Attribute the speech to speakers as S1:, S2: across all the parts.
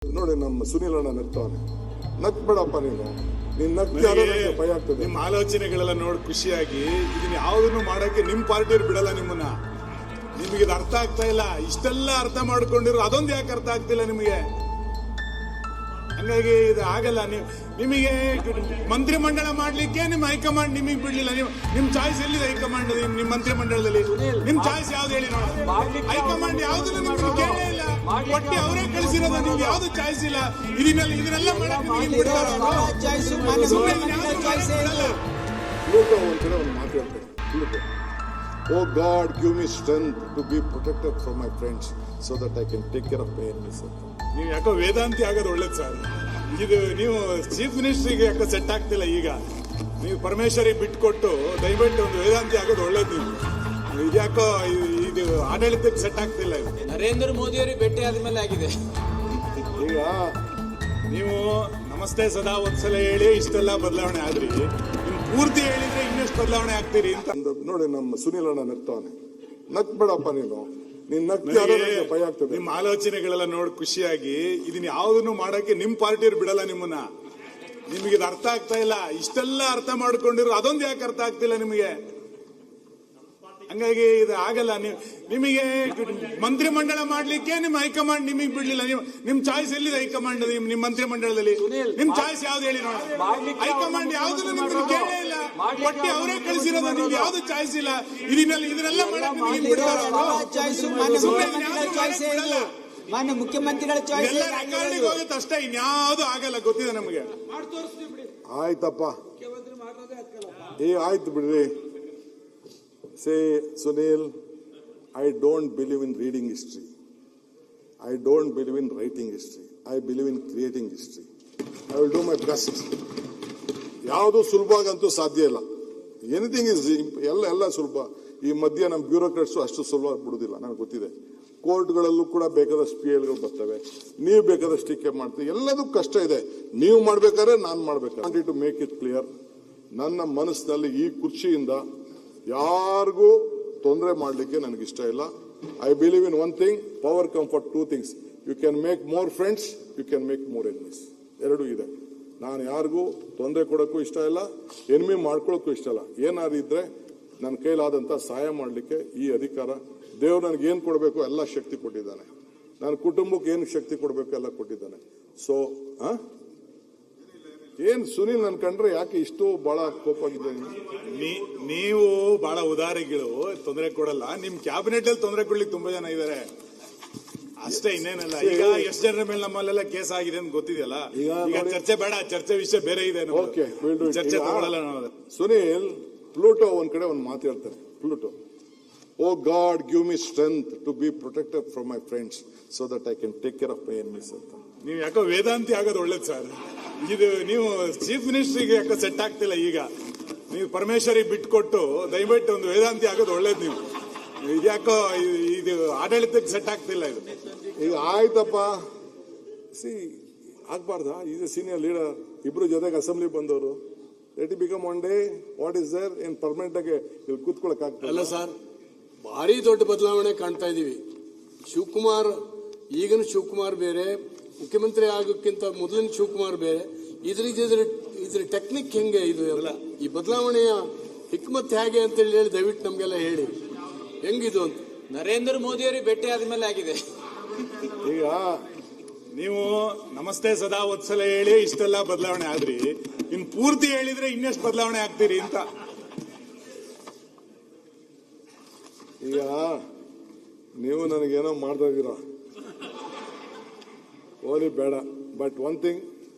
S1: ನೋಡಿ ನಮ್ಮ ಸುನಿಲ್ ಅಣ್ಣ ನಗ್ತಾನೆ. ನಗ್ಬೇಡಪ್ಪ ನೀನ್ ನಗ್ತಿಯಾದ್ರೆ ಭಯ ಆಗ್ತದೆ.
S2: ನಿಮ್ಮ ಆಲೋಚನೆಗಳೆಲ್ಲ ನೋಡಿ ಖುಷಿಯಾಗಿ ಇದನ್ನ ಯಾವುದನ್ನು ಮಾಡಕ್ಕೆ ನಿಮ್ ಪಾರ್ಟಿಯವ್ರು ಬಿಡಲ್ಲ ನಿಮ್ಮನ್ನ. ನಿಮಗೆ ಇದು ಅರ್ಥ ಆಗ್ತಾ ಇಲ್ಲ. ಇಷ್ಟೆಲ್ಲ ಅರ್ಥ ಮಾಡ್ಕೊಂಡಿರೋ ಅದೊಂದು ಯಾಕೆ ಅರ್ಥ ಆಗ್ತಿಲ್ಲ ನಿಮಗೆ? ಹಂಗಾಗಿ ಇದು ಆಗಲ್ಲ. ನಿಮಗೆ ಮಂತ್ರಿಮಂಡಲ ಮಾಡ್ಲಿಕ್ಕೆ ನಿಮ್ ಹೈಕಮಾಂಡ್ ನಿಮಗೆ ಬಿಡ್ಲಿಲ್ಲ. ನಿಮ್ ಚಾಯ್ಸ್ ಎಲ್ಲಿದೆ ಹೈಕಮಾಂಡ್? ನಿಮ್ ಮಂತ್ರಿಮಂಡಲದಲ್ಲಿ ನಿಮ್ ಚಾಯ್ಸ್ ಯಾವ್ದು ಹೇಳಿ ನೋಡಿ. ಹೈಕಮಾಂಡ್ ಯಾವ್ದನ್ನು ನಿಮ್ಗೆ ಕೇಳೇ ಇಲ್ಲ. ಒಟ್ಟಿ ಅವರೇ ಕಳಿಸಿರೋದು. ನಿಮ್ಗೆ ಯಾವ್ದು ಚಾಯ್ಸ್ ಇಲ್ಲ. ಇದನ್ನೆಲ್ಲ ಮಾಡಕ್ಕೆ ಒಂದ್
S1: ಕಡೆ ಒಂದು ಮಾತು ಹೇಳ್ತಾರೆ. Oh God, give me strength to be protected from my friends so that I can take care of my enemies.
S2: ನೀವು ಯಾಕೋ ವೇದಾಂತಿ ಆಗೋದು ಒಳ್ಳೇದು ಸರ್. ಇದು ನೀವು ಚೀಫ್ ಮಿನಿಸ್ಟ್ರಿಗೆ ಯಾಕೋ ಸೆಟ್ ಆಗ್ತಿಲ್ಲ. ಈಗ ನೀವು ಪರಮೇಶ್ವರಿ ಬಿಟ್ಕೊಟ್ಟು ದಯವಿಟ್ಟು ಒಂದು ವೇದಾಂತಿ ಆಗೋದು ಒಳ್ಳೇದು. ನೀವು ಇದ್ಯಾಕೋ ಇದು ಆಡಳಿತಕ್ಕೆ ಸೆಟ್ ಆಗ್ತಿಲ್ಲ. ಇದು
S3: ನರೇಂದ್ರ ಮೋದಿ ಅವರಿಗೆ ಭೇಟಿ ಆದ್ಮೇಲೆ ಆಗಿದೆ.
S2: ಈಗ ನೀವು ನಮಸ್ತೆ ಸದಾ ಒಂದ್ಸಲ ಹೇಳಿ ಇಷ್ಟೆಲ್ಲ ಬದಲಾವಣೆ ಆದ್ರಿ. ನಿಮ್ ಪೂರ್ತಿ ಹೇಳಿದ್ರೆ ಇನ್ನೆಷ್ಟು ಬದಲಾವಣೆ ಆಗ್ತೀರಿ ಅಂತ
S1: ನೋಡಿ ನಮ್ಮ ಸುನಿಲ್ ಅಣ್ಣ ನಗ್ತಾನೆ. ನಗ್ಬೇಡಪ್ಪ ನೀನ್ ನಗ್ತಿಯಾದ್ರೆ ಭಯ ಆಗ್ತದೆ.
S2: ನಿಮ್ಮ ಆಲೋಚನೆಗಳೆಲ್ಲ ನೋಡಿ ಖುಷಿಯಾಗಿ ಇದನ್ನ ಯಾವುದನ್ನು ಮಾಡಕ್ಕೆ ನಿಮ್ ಪಾರ್ಟಿಯವ್ರು ಬಿಡಲ್ಲ ನಿಮ್ಮನ್ನ. ನಿಮಗೆ ಇದು ಅರ್ಥ ಆಗ್ತಾ ಇಲ್ಲ. ಇಷ್ಟೆಲ್ಲ ಅರ್ಥ ಮಾಡ್ಕೊಂಡಿರೋ ಅದೊಂದು ಯಾಕೆ ಅರ್ಥ ಆಗ್ತಿಲ್ಲ ನಿಮಗೆ? ಹಂಗಾಗಿ ಇದು ಆಗಲ್ಲ. ನಿಮಗೆ ಮಂತ್ರಿಮಂಡಲ ಮಾಡ್ಲಿಕ್ಕೆ ನಿಮ್ ಹೈಕಮಾಂಡ್ ನಿಮಗೆ ಬಿಡ್ಲಿಲ್ಲ. ನಿಮ್ ಚಾಯ್ಸ್ ಎಲ್ಲಿದೆ ಹೈಕಮಾಂಡ್? ನಿಮ್ ಮಂತ್ರಿಮಂಡಲದಲ್ಲಿ ನಿಮ್ ಚಾಯ್ಸ್ ಯಾವ್ದು ಹೇಳಿ ನೋಡಿ. ಹೈಕಮಾಂಡ್ ಯಾವ್ದನ್ನು ನಿಮ್ಗೆ ಕೇಳೇ ಇಲ್ಲ. ಒಟ್ಟಿ ಅವರೇ ಕಳಿಸಿರೋದು. ನಿಮ್ಗೆ ಯಾವ್ದು ಚಾಯ್ಸ್ ಇಲ್ಲ. ಇದನ್ನೆಲ್ಲ
S3: ಮಾನ್ಯ ಮುಖ್ಯಮಂತ್ರಿಗಳ ಚಾಯ್ಸ್
S2: ಹೋಗುತ್ತೆ ಅಷ್ಟೇ. ಇನ್ಯಾವುದು ಆಗಲ್ಲ. ಗೊತ್ತಿದೆ ನಮಗೆ.
S1: ಆಯ್ತಪ್ಪ, ಆಯ್ತು ಬಿಡ್ರಿ. Say, Sunil, I don't believe in reading history. I don't believe in writing history. I believe in creating history. I will do my best. ಯಾವುದು ಸುಲಭವಾಗಂತೂ ಸಾಧ್ಯ ಇಲ್ಲ. ಎನಿಥಿಂಗ್ ಇಸ್ ಎಲ್ಲ ಸುಲಭ. ಈ ಮಧ್ಯ ನಮ್ಮ ಬ್ಯೂರೋಕ್ರಾಟ್ಸ್ ಅಷ್ಟು ಸುಲಭ ಬಿಡುದಿಲ್ಲ. ನನಗೆ ಗೊತ್ತಿದೆ. ಕೋರ್ಟ್ಗಳಲ್ಲೂ ಕೂಡ ಬೇಕಾದಷ್ಟು PL ಬರ್ತವೆ. ನೀವು ಬೇಕಾದಷ್ಟು ಟೀಕೆ ಮಾಡ್ತೀವಿ. ಎಲ್ಲದೂ ಕಷ್ಟ ಇದೆ. ನೀವು ಮಾಡ್ಬೇಕಾದ್ರೆ ನಾನು ಮಾಡ್ಬೇಕಾದ್ರೆ ಟು ಮೇಕ್ ಇಟ್ ಕ್ಲಿಯರ್. ನನ್ನ ಮನಸ್ಸಿನಲ್ಲಿ ಈ ಕುರ್ಚಿಯಿಂದ ಯಾರಿಗೂ ತೊಂದರೆ ಮಾಡಲಿಕ್ಕೆ ನನಗೆ ಇಷ್ಟ ಇಲ್ಲ. I believe in one thing, power come for two things. You can make more friends, you can make more enemies. ಎರಡೂ ಇದೆ. ನಾನು ಯಾರಿಗೂ ತೊಂದರೆ ಕೊಡೋಕ್ಕೂ ಇಷ್ಟ ಇಲ್ಲ, ಎನಿಮಿ ಮಾಡ್ಕೊಳ್ಳೋಕ್ಕೂ ಇಷ್ಟ ಇಲ್ಲ. ಏನಾದ್ರು ಇದ್ರೆ ನನ್ನ ಕೈಲಾದಂಥ ಸಹಾಯ ಮಾಡಲಿಕ್ಕೆ ಈ ಅಧಿಕಾರ ದೇವ್ರು ನನಗೆ ಏನು ಕೊಡಬೇಕು ಎಲ್ಲ ಶಕ್ತಿ ಕೊಟ್ಟಿದ್ದಾನೆ. ನನ್ನ ಕುಟುಂಬಕ್ಕೆ ಏನು ಶಕ್ತಿ ಕೊಡಬೇಕು ಎಲ್ಲ ಕೊಟ್ಟಿದ್ದಾನೆ. ಸೊ ಏನ್ ಸುನಿಲ್ ನನ್ ಕಂಡ್ರೆ ಯಾಕೆ ಇಷ್ಟು ಬಹಳ ಕೋಪ ಆಗಿದೆ?
S2: ನೀವು ಬಹಳ ಉದಾರಿಗಳು. ತೊಂದರೆ ಕೊಡಲ್ಲ. ನಿಮ್ ಕ್ಯಾಬಿನೆಟ್ ಅಲ್ಲಿ ತೊಂದರೆ ಕೊಡ್ಲಿಕ್ಕೆ ತುಂಬಾ ಜನ ಇದಾರೆ ಅಷ್ಟೇ, ಇನ್ನೇನಲ್ಲ. ಈಗ ಎಷ್ಟು ಜನರ ಮೇಲೆ ನಮ್ಮಲ್ಲೆಲ್ಲ ಕೇಸ್ ಆಗಿದೆ ಅಂತ ಗೊತ್ತಿದೆಯಲ್ಲ. ಈಗ ಚರ್ಚೆ ಬೇಡ. ಚರ್ಚೆ ವಿಷಯ ಬೇರೆ ಇದೆ. ಚರ್ಚೆ ತಗೊಳ್ಳಲ್ಲ ನಾವು.
S1: ಸುನಿಲ್, ಪ್ಲೂಟೋ ಒಂದ್ ಕಡೆ ಒಂದು ಮಾತು ಹೇಳ್ತಾರೆ. Pluto, oh God, give me strength to be protected from my friends so that I can take care of my enemies ಅಂತ.
S2: ನೀವು ಯಾಕೋ ವೇದಾಂತಿ ಆಗೋದು ಒಳ್ಳೇದು ಸರ್. ಇದು ನೀವು ಚೀಫ್ ಮಿನಿಸ್ಟ್ರಿಗೆ ಯಾಕೋ ಸೆಟ್ ಆಗ್ತಿಲ್ಲ. ಈಗ ನೀವು ಪರಮೇಶ್ವರಿ ಬಿಟ್ಕೊಟ್ಟು ದಯವಿಟ್ಟು ಒಂದು ವೇದಾಂತಿ ಆಗೋದು ಒಳ್ಳೇದು. ನೀವು ಇದ್ಯಾಕೋ ಇದು ಆಡಳಿತಕ್ಕೆ ಸೆಟ್ ಆಗ್ತಿಲ್ಲ. ಇದು
S1: ಈಗ ಆಯ್ತಪ್ಪ. ಆಗ್ಬಾರ್ದ? Is a senior leader. ಇಬ್ರು ಜೊತೆಗೆ ಅಸೆಂಬ್ಲಿ ಬಂದವರು. Let it become one day what is there. ಏನ್ ಪರ್ಮನೆಂಟ್ ಆಗಿ ಇಲ್ಲಿ ಕೂತ್ಕೊಳಕ್ ಆಗ್ತದೆ?
S4: ಅಲ್ಲ ಸರ್, ಭಾರಿ ದೊಡ್ಡ ಬದಲಾವಣೆ ಕಾಣ್ತಾ ಇದೀವಿ. ಶಿವಕುಮಾರ್, ಈಗಿನ ಶಿವಕುಮಾರ್ ಬೇರೆ, ಮುಖ್ಯಮಂತ್ರಿ ಆಗೋಕ್ಕಿಂತ ಮೊದಲಿನ ಶಿವಕುಮಾರ್ ಬೇರೆ. ಇದ್ರ ಟೆಕ್ನಿಕ್ ಹೆಂಗೆ? ಇದು ಎಲ್ಲ ಈ ಬದಲಾವಣೆಯ ಹಿಕ್ಮತ್ ಹೇಗೆ ಅಂತ ಹೇಳಿ ದಯವಿಟ್ಟು ನಮ್ಗೆಲ್ಲ ಹೇಳಿ, ಹೆಂಗಿದು ಅಂತ.
S3: ನರೇಂದ್ರ ಮೋದಿ ಅವರಿಗೆ ಭೇಟಿ ಆದ್ಮೇಲೆ ಆಗಿದೆ.
S1: ಈಗ
S2: ನೀವು ನಮಸ್ತೆ ಸದಾ ಒಂದ್ಸಲ ಹೇಳಿ ಇಷ್ಟೆಲ್ಲ ಬದಲಾವಣೆ ಆದ್ರಿ. ಇನ್ ಪೂರ್ತಿ ಹೇಳಿದ್ರೆ ಇನ್ನೆಷ್ಟು ಬದಲಾವಣೆ ಆಗ್ತೀರಿ ಅಂತ.
S1: ಈಗ ನೀವು ನನಗೇನೋ ಮಾಡ್ತಾ ಇದ್ದೀರಾ, ಓಲಿ ಬೇಡ. ಬಟ್ ಒನ್ ಥಿಂಗ್,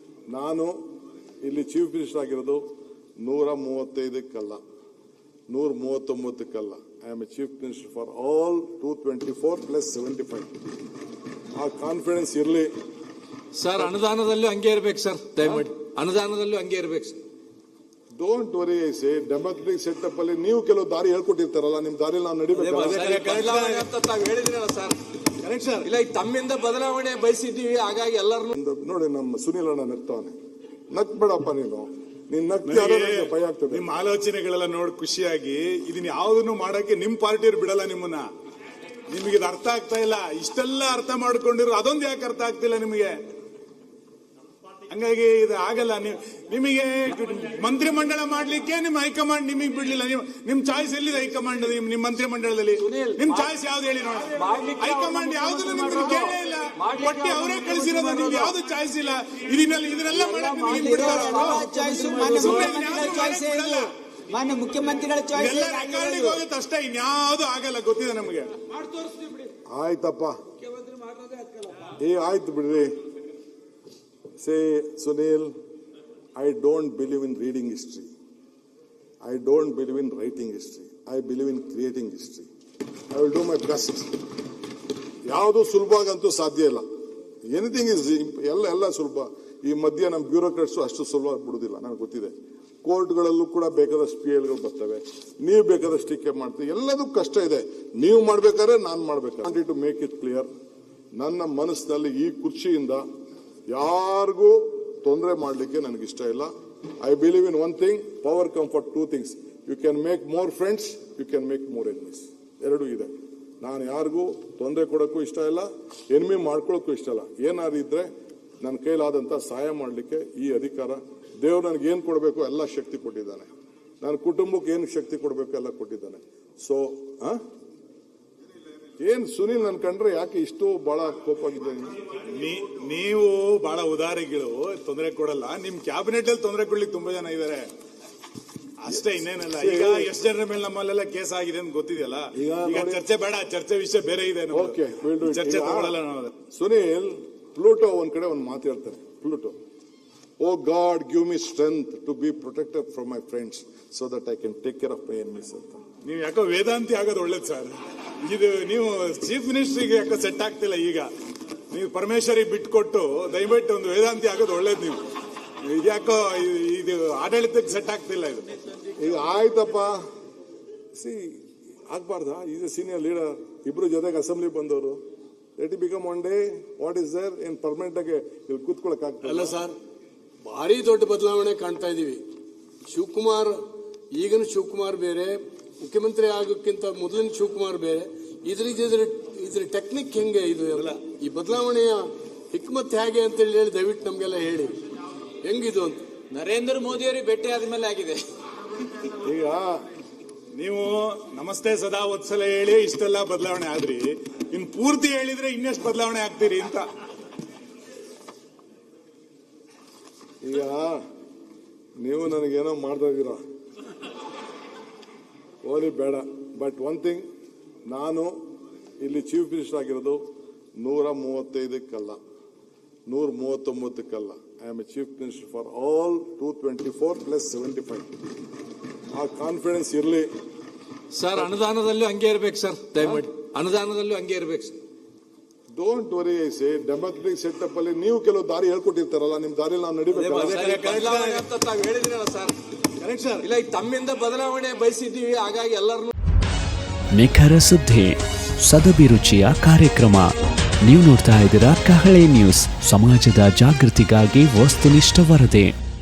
S1: ನಾನು ಇಲ್ಲಿ ಚೀಫ್ ಮಿನಿಸ್ಟರ್ ಆಗಿರೋದು 135ಕ್ಕಲ್ಲ, 139ಕ್ಕಲ್ಲ. I am a chief minister for all 224 + 75. ಆ ಕಾನ್ಫಿಡೆನ್ಸ್ ಇರಲಿ
S5: ಸರ್. ಅನುದಾನದಲ್ಲೂ ಹಂಗೆ ಇರ್ಬೇಕು ಸರ್. ದಯಮಾಡಿ ಅನುದಾನದಲ್ಲೂ ಹಂಗೆ ಇರ್ಬೇಕು sir.
S1: Don't worry. I say democratic setup ಅಲ್ಲಿ ನೀವು ಕೆಲವು ದಾರಿ ಹೇಳ್ಕೊಟ್ಟಿರ್ತಾರಲ್ಲ, ನಿಮ್ ದಾರಿಯಲ್ಲಿ ನಾವು ನಡಿಬೇಕು.
S5: ಹೇಳಿದ್ರಲ್ಲ ಸರ್. Correct sir. ಇಲ್ಲ, ತಮ್ಮಿಂದ ಬದಲಾವಣೆ ಬಯಸಿದ್ದೀವಿ. ಹಾಗಾಗಿ ಎಲ್ಲರೂ
S1: ನೋಡಿ ನಮ್ಮ ಸುನಿಲ್ ಅಣ್ಣ ನಗ್ತಾನೆ. ನಗ್ಬೇಡಪ್ಪ ನೀನ್ ನಗ್ತಿಯಾದ್ರೆ ಭಯ ಆಗ್ತದೆ.
S2: ನಿಮ್ಮ ಆಲೋಚನೆಗಳೆಲ್ಲ ನೋಡಿ ಖುಷಿಯಾಗಿ ಇದನ್ನ ಯಾವುದನ್ನು ಮಾಡಕ್ಕೆ ನಿಮ್ ಪಾರ್ಟಿಯವ್ರು ಬಿಡಲ್ಲ ನಿಮ್ಮನ್ನ. ನಿಮಗೆ ಇದು ಅರ್ಥ ಆಗ್ತಾ ಇಲ್ಲ. ಇಷ್ಟೆಲ್ಲ ಅರ್ಥ ಮಾಡ್ಕೊಂಡಿರೋ ಅದೊಂದು ಯಾಕೆ ಅರ್ಥ ಆಗ್ತಿಲ್ಲ ನಿಮಗೆ? ಹಂಗಾಗಿ ಇದು ಆಗಲ್ಲ. ನಿಮಗೆ ಮಂತ್ರಿಮಂಡಲ ಮಾಡ್ಲಿಕ್ಕೆ ನಿಮ್ ಹೈಕಮಾಂಡ್ ನಿಮಗೆ ಬಿಡ್ಲಿಲ್ಲ. ನಿಮ್ ಚಾಯ್ಸ್ ಎಲ್ಲಿದೆ ಹೈಕಮಾಂಡ್? ನಿಮ್ ಮಂತ್ರಿಮಂಡಲದಲ್ಲಿ ನಿಮ್ ಚಾಯ್ಸ್ ಯಾವ್ದು ಹೇಳಿ ನೋಡ. ಹೈಕಮಾಂಡ್ ಯಾವ್ದನ್ನು ನಿಮ್ಗೆ ಕೇಳೇ ಇಲ್ಲ. ಒಟ್ಟಿ ಅವರೇ ಕಳಿಸಿರೋದು, ನಿಮ್ಗೆ ಯಾವ್ದು ಚಾಯ್ಸ್ ಇಲ್ಲ. ಇದನ್ನೆಲ್ಲ ಮಾಡಕ್ ನಿಮ್ಗೆ ಬಿಡ್ತಾರ ಅವರು?
S3: ಮಾನ್ಯ ಮುಖ್ಯಮಂತ್ರಿಗಳ ಚಾಯ್ಸ್
S2: ಎಲ್ಲ ರೆಕಾರ್ಡಿಗೆ ಹೋಗುತ್ತೆ ಅಷ್ಟೇ, ಇನ್ಯಾವುದು ಆಗಲ್ಲ. ಗೊತ್ತಿದೆ ನಮಗೆ.
S1: ಆಯ್ತಪ್ಪ, ಆಯ್ತು ಬಿಡ್ರಿ. Say, Sunil, I don't believe in reading history. I don't believe in writing history. I believe in creating history. I will do my best. ಯಾವುದು ಸುಲಭಗಂತೂ ಸಾಧ್ಯ ಇಲ್ಲ. ಎನಿಥಿಂಗ್ ಇಸ್ ಎಲ್ಲ ಸುಲಭ. ಈ ಮಧ್ಯ ನಮ್ಮ ಬ್ಯೂರೋಕ್ರಾಟ್ಸು ಅಷ್ಟು ಸುಲಭ ಬಿಡುದಿಲ್ಲ, ನನಗೆ ಗೊತ್ತಿದೆ. ಕೋರ್ಟ್ಗಳಲ್ಲೂ ಕೂಡ ಬೇಕಾದಷ್ಟು PLಗಳು ಬರ್ತವೆ, ನೀವು ಬೇಕಾದಷ್ಟು ಟೀಕೆ ಮಾಡ್ತೀವಿ. ಎಲ್ಲದೂ ಕಷ್ಟ ಇದೆ. ನೀವು ಮಾಡ್ಬೇಕಾದ್ರೆ ನಾನು ಮಾಡ್ಬೇಕಾದ್ರೆ ಟು ಮೇಕ್ ಇಟ್ ಕ್ಲಿಯರ್, ನನ್ನ ಮನಸ್ಸಿನಲ್ಲಿ ಈ ಕುರ್ಚಿಯಿಂದ ಯಾರಿಗೂ ತೊಂದರೆ ಮಾಡಲಿಕ್ಕೆ ನನಗೆ ಇಷ್ಟ ಇಲ್ಲ. I believe in one thing, power comfort 2 things. You can make more friends, you can make more enemies. ಎರಡೂ ಇದೆ. ನಾನು ಯಾರಿಗೂ ತೊಂದರೆ ಕೊಡೋಕ್ಕೂ ಇಷ್ಟ ಇಲ್ಲ, ಎನಿಮಿ ಮಾಡ್ಕೊಳ್ಳೋಕ್ಕೂ ಇಷ್ಟ ಇಲ್ಲ. ಏನಾದ್ರು ಇದ್ರೆ ನನ್ನ ಕೈಲಾದಂಥ ಸಹಾಯ ಮಾಡಲಿಕ್ಕೆ ಈ ಅಧಿಕಾರ, ದೇವ್ರು ನನಗೆ ಏನು ಕೊಡಬೇಕು ಎಲ್ಲ ಶಕ್ತಿ ಕೊಟ್ಟಿದ್ದಾನೆ. ನನ್ನ ಕುಟುಂಬಕ್ಕೆ ಏನು ಶಕ್ತಿ ಕೊಡಬೇಕು ಎಲ್ಲ ಕೊಟ್ಟಿದ್ದಾನೆ. ಸೊ ಏನ್ ಸುನೀಲ್ ನನ್ ಕಂಡ್ರೆ ಯಾಕೆ ಇಷ್ಟು ಬಹಳ ಕೋಪಾಗಿದೆ?
S2: ನೀವು ಬಹಳ ಉದಾರಿಗಳು, ತೊಂದರೆ ಕೊಡಲ್ಲ. ನಿಮ್ ಕ್ಯಾಬಿನೆಟ್ ಅಲ್ಲಿ ತೊಂದರೆ ಕೊಡ್ಲಿಕ್ಕೆ ತುಂಬಾ ಜನ ಇದಾರೆ ಅಷ್ಟೇ, ಇನ್ನೇನಲ್ಲ. ಈಗ ಎಷ್ಟು ಜನರ ಮೇಲೆ ನಮ್ಮಲ್ಲೆಲ್ಲ ಕೇಸ್ ಆಗಿದೆ ಅಂತ ಗೊತ್ತಿದೆಯಲ್ಲ. ಈಗ ಚರ್ಚೆ ಬೇಡ, ಚರ್ಚೆ ವಿಷಯ ಬೇರೆ ಇದೆ. ಚರ್ಚೆ ತಗೊಳ್ಳಲ್ಲ ನಾವು.
S1: ಸುನೀಲ್, ಪ್ಲೂಟೋ ಒಂದ್ ಕಡೆ ಒಂದು ಮಾತು ಹೇಳ್ತಾರೆ. Pluto, oh God give me strength to be protected from my friends so that I can take care of my enemies ಅಂತ.
S2: ನೀವು ಯಾಕೋ ವೇದಾಂತಿ ಆಗೋದು ಒಳ್ಳೇದು ಸರ್. ಇದು ನೀವು ಚೀಫ್ ಮಿನಿಸ್ಟ್ರಿಗೆ ಯಾಕೋ ಸೆಟ್ ಆಗ್ತಿಲ್ಲ. ಈಗ ನೀವು ಪರಮೇಶ್ವರಿಗೆ ಬಿಟ್ಕೊಟ್ಟು ದಯವಿಟ್ಟು ಒಂದು ವೇದಾಂತಿ ಆಗೋದು ಒಳ್ಳೇದು. ನೀವು ಇದ್ಯಾಕೋ ಇದು ಆಡಳಿತಕ್ಕೆ ಸೆಟ್ ಆಗ್ತಿಲ್ಲ. ಇದು
S1: ಈಗ ಆಯ್ತಪ್ಪ, ಆಗ್ಬಾರ್ದಾ? ಈಸ್ ಎ ಸೀನಿಯರ್ ಲೀಡರ್, ಇಬ್ರು ಜೊತೆಗೆ ಅಸೆಂಬ್ಲಿ ಬಂದವರು. Let it become one day what is there in permanent ಆಗಿ ಇಲ್ಲಿ ಕೂತ್ಕೊಳಕ್ ಆಗ್ತದೆ.
S4: ಅಲ್ಲ ಸರ್, ಭಾರಿ ದೊಡ್ಡ ಬದಲಾವಣೆ ಕಾಣ್ತಾ ಇದೀವಿ. ಶಿವಕುಮಾರ್, ಈಗಿನ ಶಿವಕುಮಾರ್ ಬೇರೆ, ಮುಖ್ಯಮಂತ್ರಿ ಆಗೋಕ್ಕಿಂತ ಮೊದಲಿನ ಶಿವಕುಮಾರ್ ಬೇರೆ. ಇದ್ರ ಟೆಕ್ನಿಕ್ ಹೆಂಗೆ? ಇದು ಎಲ್ಲ ಈ ಬದಲಾವಣೆಯ ಹಿಕ್ಮತ್ ಹೇಗೆ ಅಂತ ಹೇಳಿ ದಯವಿಟ್ಟು ನಮ್ಗೆಲ್ಲ ಹೇಳಿ, ಹೆಂಗಿದು ಅಂತ.
S3: ನರೇಂದ್ರ ಮೋದಿ ಅವರಿಗೆ ಭೇಟಿ ಆದ್ಮೇಲೆ ಆಗಿದೆ.
S1: ಈಗ
S2: ನೀವು ನಮಸ್ತೆ ಸದಾ ವತ್ಸಲ ಹೇಳಿ ಇಷ್ಟೆಲ್ಲ ಬದಲಾವಣೆ ಆದ್ರಿ, ಇನ್ ಪೂರ್ತಿ ಹೇಳಿದ್ರೆ ಇನ್ನೆಷ್ಟು ಬದಲಾವಣೆ ಆಗ್ತೀರಿ ಅಂತ.
S1: ಈಗ ನೀವು ನನಗೇನೋ ಮಾಡ್ತಾ ಇದ್ದೀರಾ, ಓಲಿ ಬೇಡ. ಬಟ್ ಒನ್ ಥಿಂಗ್, ನಾನು ಇಲ್ಲಿ ಚೀಫ್ ಮಿನಿಸ್ಟರ್ ಆಗಿರೋದು 135ಕ್ಕಲ್ಲ, 139ಕ್ಕಲ್ಲ. I am a chief minister for all 224 + 75. ಆ ಕಾನ್ಫಿಡೆನ್ಸ್ ಇರಲಿ
S5: ಸರ್. ಅನುದಾನದಲ್ಲೂ ಹಂಗೆ ಇರ್ಬೇಕು ಸರ್, ದಯಮಾಡಿ ಅನುದಾನದಲ್ಲೂ ಹಂಗೆ ಇರ್ಬೇಕು sir.
S1: Don't worry. I say democratic setup ಅಲ್ಲಿ ನೀವು ಕೆಲವು ದಾರಿ ಹೇಳ್ಕೊಟ್ಟಿರ್ತಾರಲ್ಲ, ನಿಮ್ ದಾರಿಯಲ್ಲಿ ನಾವು ನಡಿಬೇಕು.
S5: ಬದಲಾವಣೆ ಅಂತ ತಾವು ಹೇಳಿದ್ರಲ್ಲ ಸರ್. Correct sir. ಇಲ್ಲ, ತಮ್ಮಿಂದ ಬದಲಾವಣೆ ಬಯಸಿದ್ದೀವಿ, ಹಾಗಾಗಿ ಎಲ್ಲರನ್ನು.
S6: ನಿಖರ ಸುದ್ದಿ, ಸದಭಿರುಚಿಯ ಕಾರ್ಯಕ್ರಮ. ನೀವು ನೋಡ್ತಾ ಇದ್ದೀರಾ ಕಹಳೆ ನ್ಯೂಸ್, ಸಮಾಜದ ಜಾಗೃತಿಗಾಗಿ ವಸ್ತುನಿಷ್ಠ ವರದಿ.